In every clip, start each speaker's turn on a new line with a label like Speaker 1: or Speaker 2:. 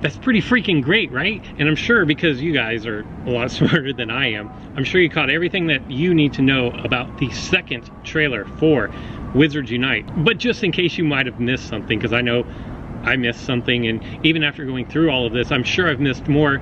Speaker 1: That's pretty freaking great, right? And I'm sure because you guys are a lot smarter than I am, I'm sure you caught everything that you need to know about the second trailer for Wizards Unite. But just in case you might have missed something, because I know I missed something, and even after going through all of this, I'm sure I've missed more.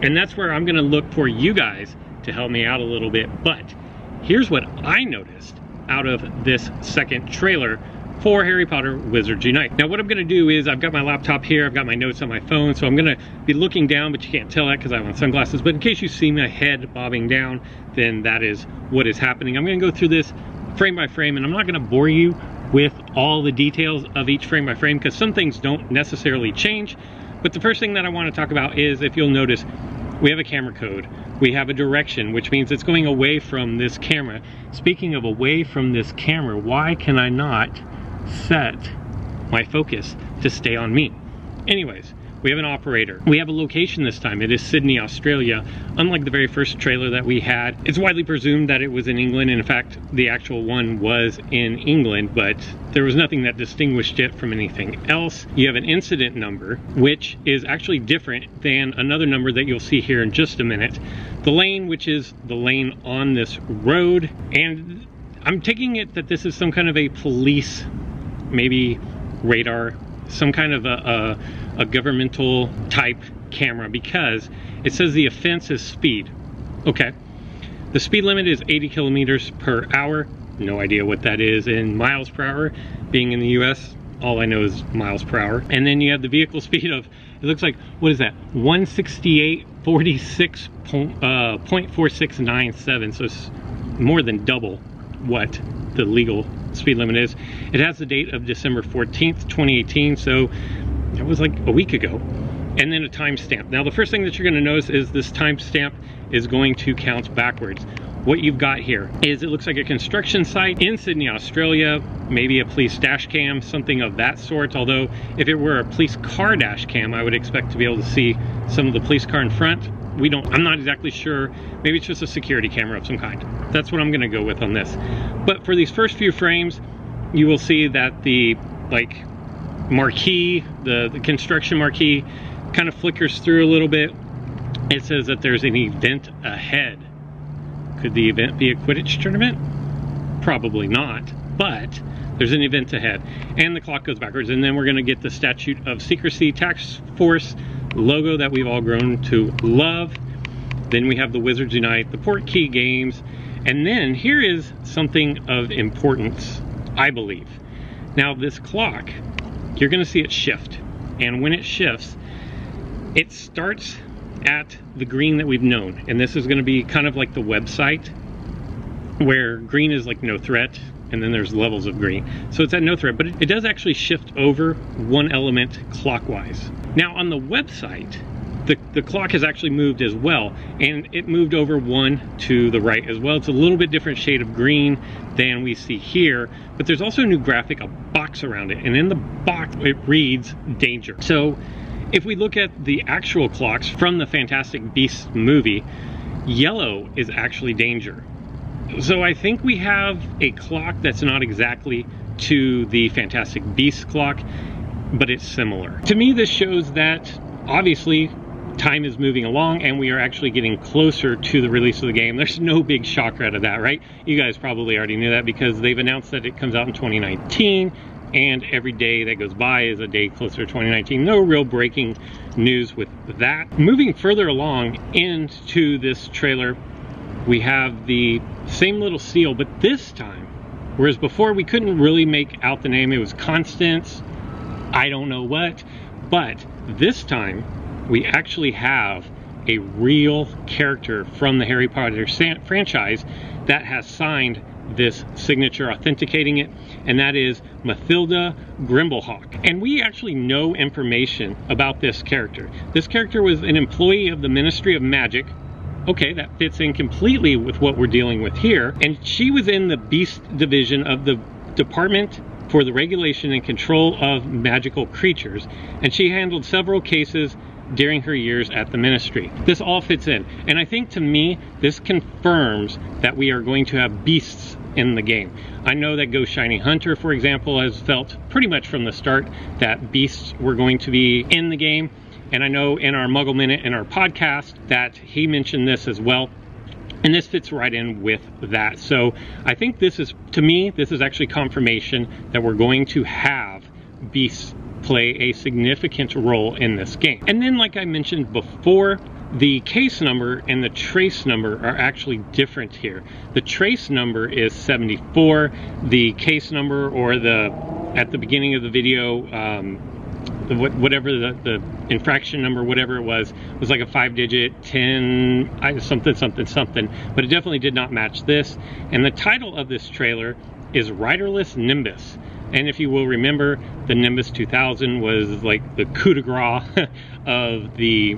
Speaker 1: And that's where I'm gonna look for you guys to help me out a little bit. But here's what I noticed out of this second trailer for Harry Potter Wizards Unite. Now what I'm gonna do is, I've got my laptop here, I've got my notes on my phone, so I'm gonna be looking down, but you can't tell that because I have on sunglasses. But in case you see my head bobbing down, then that is what is happening. I'm gonna go through this frame by frame, and I'm not gonna bore you with all the details of each frame by frame because some things don't necessarily change. But the first thing that I wanna talk about is, if you'll notice, we have a camera code. We have a direction, which means it's going away from this camera. Speaking of away from this camera, why can I not set my focus to stay on me? Anyways, we have an operator. We have a location this time. It is Sydney, Australia. Unlike the very first trailer that we had, it's widely presumed that it was in England. And in fact, the actual one was in England, but there was nothing that distinguished it from anything else. You have an incident number, which is actually different than another number that you'll see here in just a minute. The lane, which is the lane on this road. And I'm taking it that this is some kind of a police, maybe radar, some kind of a governmental type camera, because it says the offense is speed. Okay, the speed limit is 80 kilometers per hour. No idea what that is in miles per hour. Being in the US, all I know is miles per hour. And then you have the vehicle speed of, it looks like, what is that, 168.4697, so it's more than double what the legal speed limit is. It has the date of December 14th, 2018, so it was like a week ago. And then a timestamp. Now the first thing that you're going to notice is this timestamp is going to count backwards. What you've got here is, it looks like a construction site in Sydney, Australia, maybe a police dash cam, something of that sort. Although if it were a police car dash cam, I would expect to be able to see some of the police car in front. I'm not exactly sure. Maybe it's just a security camera of some kind. That's what I'm gonna go with on this. But for these first few frames, you will see that the marquee, the construction marquee, kind of flickers through a little bit. It says that there's an event ahead. Could the event be a Quidditch tournament? Probably not, but there's an event ahead. And the clock goes backwards, and then we're gonna get the Statute of Secrecy Task Force logo that we've all grown to love. Then we have the Wizards Unite, the Portkey games, and then here is something of importance, I believe. Now this clock, you're gonna see it shift, and when it shifts, it starts at the green that we've known, and this is gonna be kind of like the website, where green is like no threat, and then there's levels of green. So it's at no threat, but it does actually shift over one element clockwise. Now on the website, the clock has actually moved as well, and it moved over one to the right as well. It's a little bit different shade of green than we see here, but there's also a new graphic, a box around it, and in the box it reads danger. So if we look at the actual clocks from the Fantastic Beasts movie, yellow is actually danger. So I think we have a clock that's not exactly to the Fantastic Beasts clock, but it's similar. To me, this shows that obviously time is moving along and we are actually getting closer to the release of the game. There's no big shocker out of that, right? You guys probably already knew that because they've announced that it comes out in 2019, and every day that goes by is a day closer to 2019. No real breaking news with that. Moving further along into this trailer, we have the same little seal, but this time, whereas before we couldn't really make out the name, it was Constance, I don't know what, but this time we actually have a real character from the Harry Potter franchise that has signed this signature authenticating it, and that is Mathilda Grimblehawk. And we actually know information about this character. This character was an employee of the Ministry of Magic. Okay, that fits in completely with what we're dealing with here. And she was in the Beast Division of the Department for the Regulation and Control of Magical Creatures, and she handled several cases during her years at the ministry. This all fits in, and I think to me this confirms that we are going to have beasts in the game. I know that Ghost Shining Hunter, for example, has felt pretty much from the start that beasts were going to be in the game, And I know in our Muggle Minute in our podcast that he mentioned this as well. And this fits right in with that. So I think this is, to me, this is actually confirmation that we're going to have beasts play a significant role in this game. And then, like I mentioned before, the case number and the trace number are actually different here. The trace number is 74. The case number, or at the beginning of the video, whatever the infraction number, whatever it was like a 5-digit 10 something, but it definitely did not match this. And the title of this trailer is Riderless Nimbus. And if you will remember, the Nimbus 2000 was like the coup de grace of the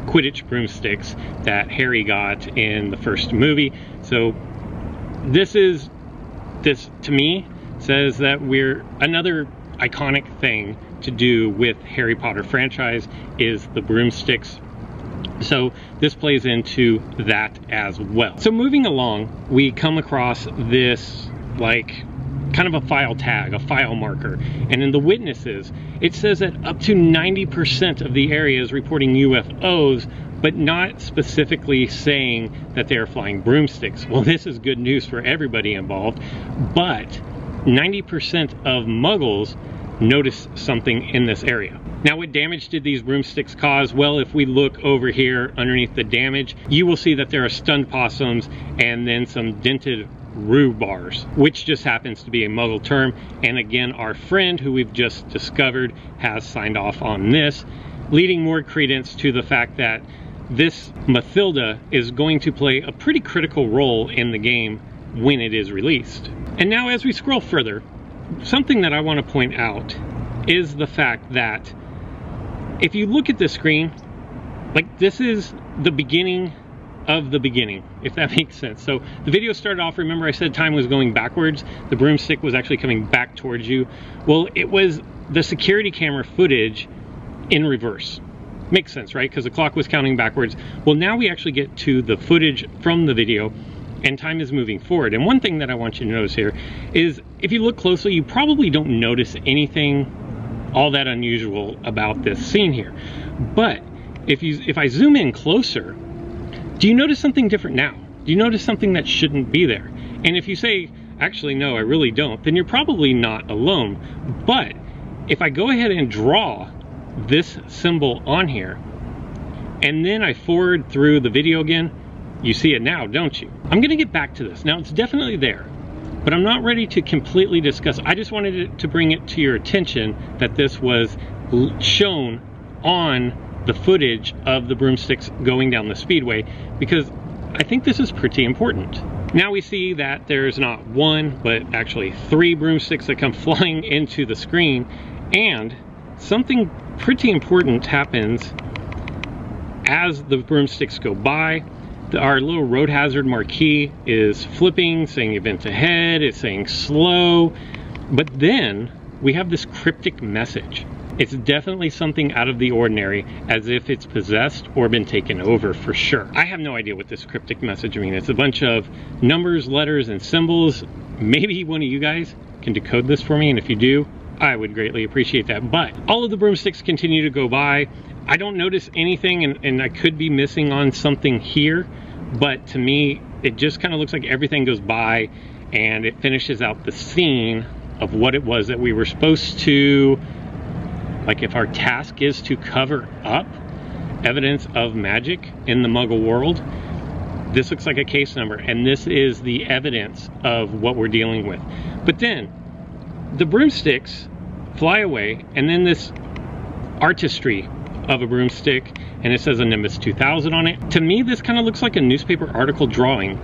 Speaker 1: Quidditch broomsticks that Harry got in the first movie. So this to me says that we're another iconic thing to do with Harry Potter franchise is the broomsticks. So this plays into that as well. So moving along, we come across this like kind of a file tag, a file marker. And in the witnesses, it says that up to 90% of the area is reporting UFOs, but not specifically saying that they are flying broomsticks. Well, this is good news for everybody involved, but 90% of Muggles notice something in this area. Now, what damage did these broomsticks cause? Well, if we look over here underneath the damage, you will see that there are stunned possums and then some dented rhubars, which just happens to be a Muggle term. And again, our friend who we've just discovered has signed off on this, leading more credence to the fact that this Mathilda is going to play a pretty critical role in the game when it is released. And now as we scroll further, something that I want to point out is the fact that if you look at this screen, like this is the beginning of the beginning, if that makes sense. So the video started off, remember I said time was going backwards, the broomstick was actually coming back towards you. Well, it was the security camera footage in reverse. Makes sense, right? Because the clock was counting backwards. Well, now we actually get to the footage from the video and time is moving forward. And one thing that I want you to notice here is if you look closely, you probably don't notice anything all that unusual about this scene here. But if I zoom in closer, do you notice something different now? Do you notice something that shouldn't be there? And if you say, actually, no, I really don't, then you're probably not alone. But if I go ahead and draw this symbol on here, and then I forward through the video again, you see it now, don't you? I'm gonna get back to this. Now, it's definitely there, but I'm not ready to completely discuss. I just wanted to bring it to your attention that this was shown on the footage of the broomsticks going down the speedway, because I think this is pretty important. Now we see that there's not one, but actually 3 broomsticks that come flying into the screen, and something pretty important happens as the broomsticks go by. Our little road hazard marquee is flipping, saying event ahead, it's saying slow, but then we have this cryptic message. It's definitely something out of the ordinary, as if it's possessed or been taken over for sure. I have no idea what this cryptic message means. It's a bunch of numbers, letters, and symbols. Maybe one of you guys can decode this for me, and if you do, I would greatly appreciate that. But all of the broomsticks continue to go by. I don't notice anything, and I could be missing on something here, but to me, it just kind of looks like everything goes by and it finishes out the scene of what it was that we were supposed to, like if our task is to cover up evidence of magic in the Muggle world, this looks like a case number, and this is the evidence of what we're dealing with. But then the broomsticks fly away, and then this artistry of a broomstick, and it says a Nimbus 2000 on it. To me, this kind of looks like a newspaper article drawing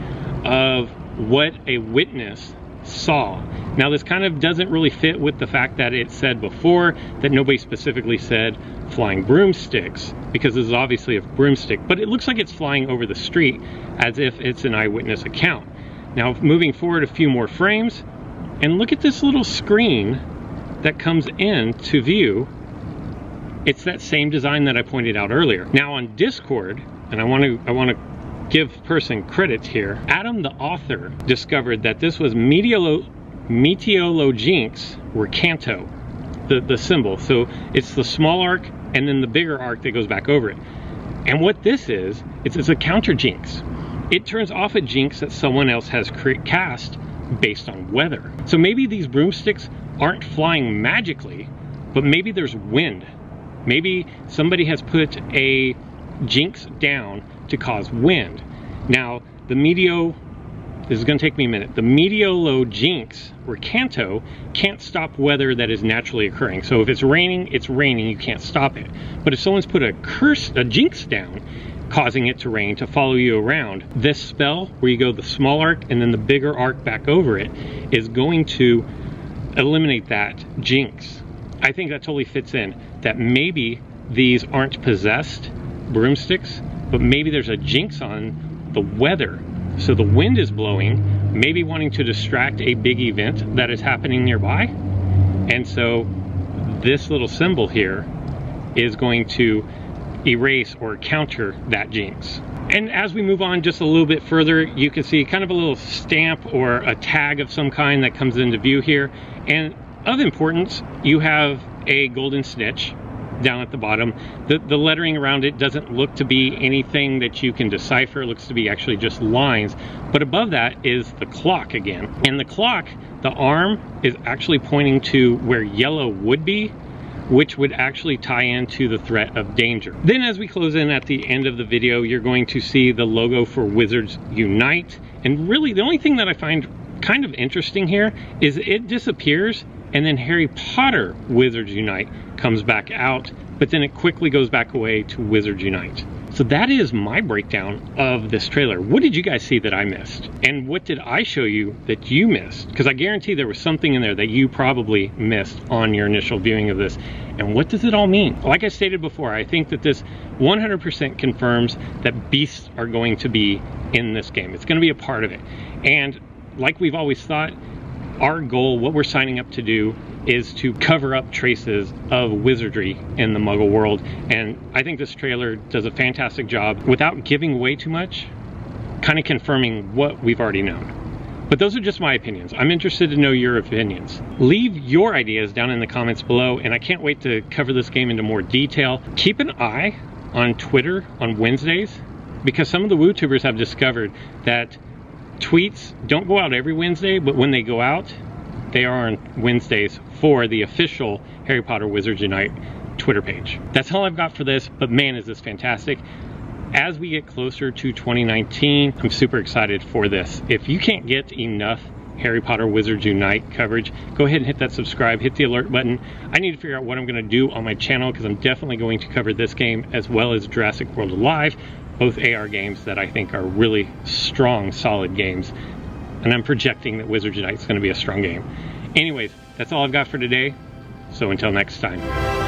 Speaker 1: of what a witness saw. Now, this kind of doesn't really fit with the fact that it said before that nobody specifically said flying broomsticks, because this is obviously a broomstick, but it looks like it's flying over the street as if it's an eyewitness account. Now, moving forward a few more frames, and look at this little screen that comes in to view. It's that same design that I pointed out earlier. Now on Discord, and I want to give person credit here, Adam the author discovered that this was Meteolojinx Recanto, the symbol. So it's the small arc and then the bigger arc that goes back over it. And what this is, it's a counter jinx. It turns off a jinx that someone else has cast based on weather. So maybe these broomsticks aren't flying magically, but maybe there's wind. Maybe somebody has put a jinx down to cause wind. Now, this is going to take me a minute. The Meteolojinx, or Canto, can't stop weather that is naturally occurring. So if it's raining, you can't stop it. But if someone's put a jinx down, causing it to rain to follow you around, this spell, where you go the small arc and then the bigger arc back over it, is going to eliminate that jinx. I think that totally fits in, that maybe these aren't possessed broomsticks, but maybe there's a jinx on the weather. So the wind is blowing, maybe wanting to distract a big event that is happening nearby. And so this little symbol here is going to erase or counter that jinx. And as we move on just a little bit further, you can see kind of a little stamp or a tag of some kind that comes into view here. And of importance, you have a golden snitch down at the bottom. The lettering around it doesn't look to be anything that you can decipher. It looks to be actually just lines. But above that is the clock again. And the clock, the arm, is actually pointing to where yellow would be, which would actually tie into the threat of danger. Then as we close in at the end of the video, you're going to see the logo for Wizards Unite. And really the only thing that I find kind of interesting here is it disappears, and then Harry Potter Wizards Unite comes back out, but then it quickly goes back away to Wizards Unite. So that is my breakdown of this trailer. What did you guys see that I missed? And what did I show you that you missed? Because I guarantee there was something in there that you probably missed on your initial viewing of this. And what does it all mean? Like I stated before, I think that this 100% confirms that beasts are going to be in this game. It's going to be a part of it. And like we've always thought, our goal, what we're signing up to do, is to cover up traces of wizardry in the Muggle world. And I think this trailer does a fantastic job, without giving away too much, kind of confirming what we've already known. But those are just my opinions. I'm interested to know your opinions. Leave your ideas down in the comments below, and I can't wait to cover this game into more detail. Keep an eye on Twitter on Wednesdays, because some of the WooTubers have discovered that tweets don't go out every Wednesday, but when they go out, they are on Wednesdays for the official Harry Potter Wizards Unite Twitter page. That's all I've got for this, but man, is this fantastic. As we get closer to 2019, I'm super excited for this. If you can't get enough Harry Potter Wizards Unite coverage, go ahead and hit that subscribe, hit the alert button. I need to figure out what I'm going to do on my channel, because I'm definitely going to cover this game as well as Jurassic World Alive, both AR games that I think are really strong, solid games. And I'm projecting that Wizards Unite is going to be a strong game. Anyways, that's all I've got for today. So until next time.